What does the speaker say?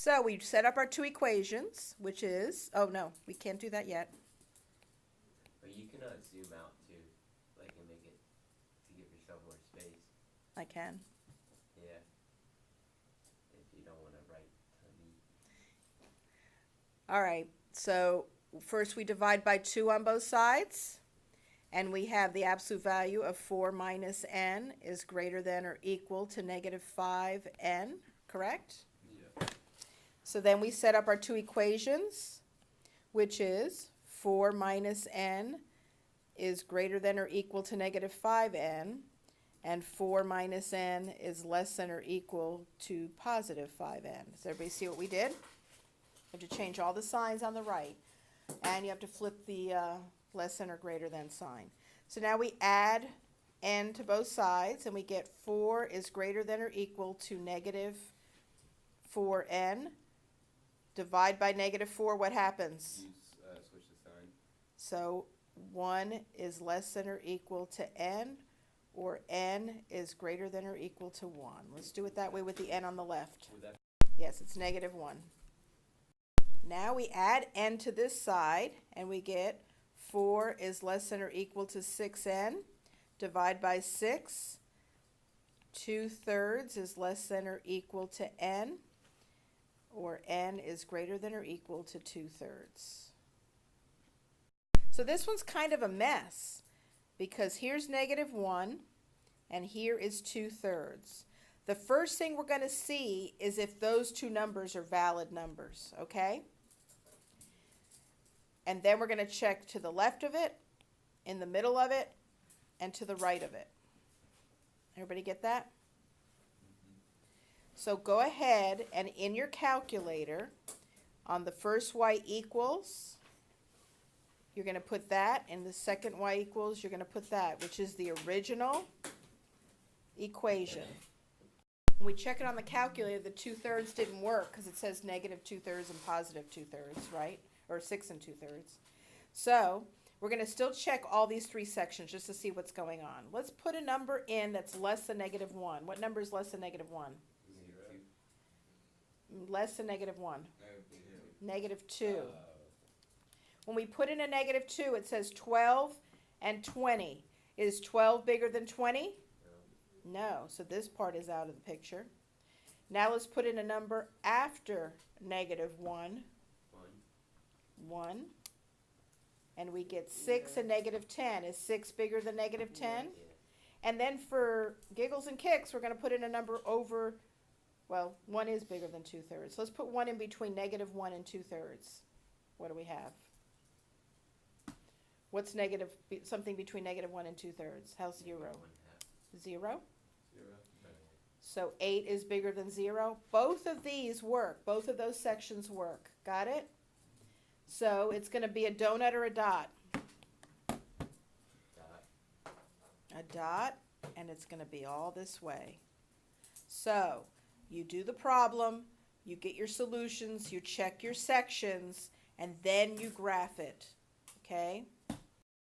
So we set up our two equations, which is, oh no, we can't do that yet. But you cannot zoom out too, like, and make it to give yourself more space. I can. Yeah. If you don't want to write tiny. All right, so first we divide by 2 on both sides, and we have the absolute value of 4 minus n is greater than or equal to negative 5n, correct? Yeah. So then we set up our two equations, which is 4 minus n is greater than or equal to negative 5n, and 4 minus n is less than or equal to positive 5n. Does everybody see what we did? You have to change all the signs on the right, and you have to flip the less than or greater than sign. So now we add n to both sides, and we get 4 is greater than or equal to negative 4n. Divide by negative 4, what happens? You switch the sign. So 1 is less than or equal to n, or n is greater than or equal to 1. Let's do it that way with the n on the left. Yes, it's negative 1. Now we add n to this side, and we get 4 is less than or equal to 6n. Divide by 6. 2/3 is less than or equal to n, or n is greater than or equal to 2/3. So this one's kind of a mess, because here's negative 1, and here is 2/3. The first thing we're going to see is if those two numbers are valid numbers, okay? And then we're going to check to the left of it, in the middle of it, and to the right of it. Everybody get that? So go ahead and in your calculator, on the first y equals, you're going to put that, and the second y equals, you're going to put that, which is the original equation. When we check it on the calculator, the 2/3 didn't work because it says negative 2/3 and positive 2/3, right? Or 6 2/3. So we're going to still check all these three sections just to see what's going on. Let's put a number in that's less than negative 1. What number is less than negative 1? 0. Less than negative 1. Negative 2. When we put in a negative 2, it says 12 and 20. Is 12 bigger than 20? No. So this part is out of the picture. Now let's put in a number after negative 1. 1. And we get 6 and negative 10. Is 6 bigger than negative 10? And then for giggles and kicks, we're going to put in a number over, well, 1 is bigger than 2/3. Let's put 1 in between negative 1 and 2/3. What do we have? What's negative, something between negative 1 and 2/3? How's 0? 0? So 8 is bigger than 0. Both of these work. Both of those sections work. Got it? So it's going to be a donut or a dot? A dot, and it's going to be all this way. So you do the problem, you get your solutions, you check your sections, and then you graph it. Okay?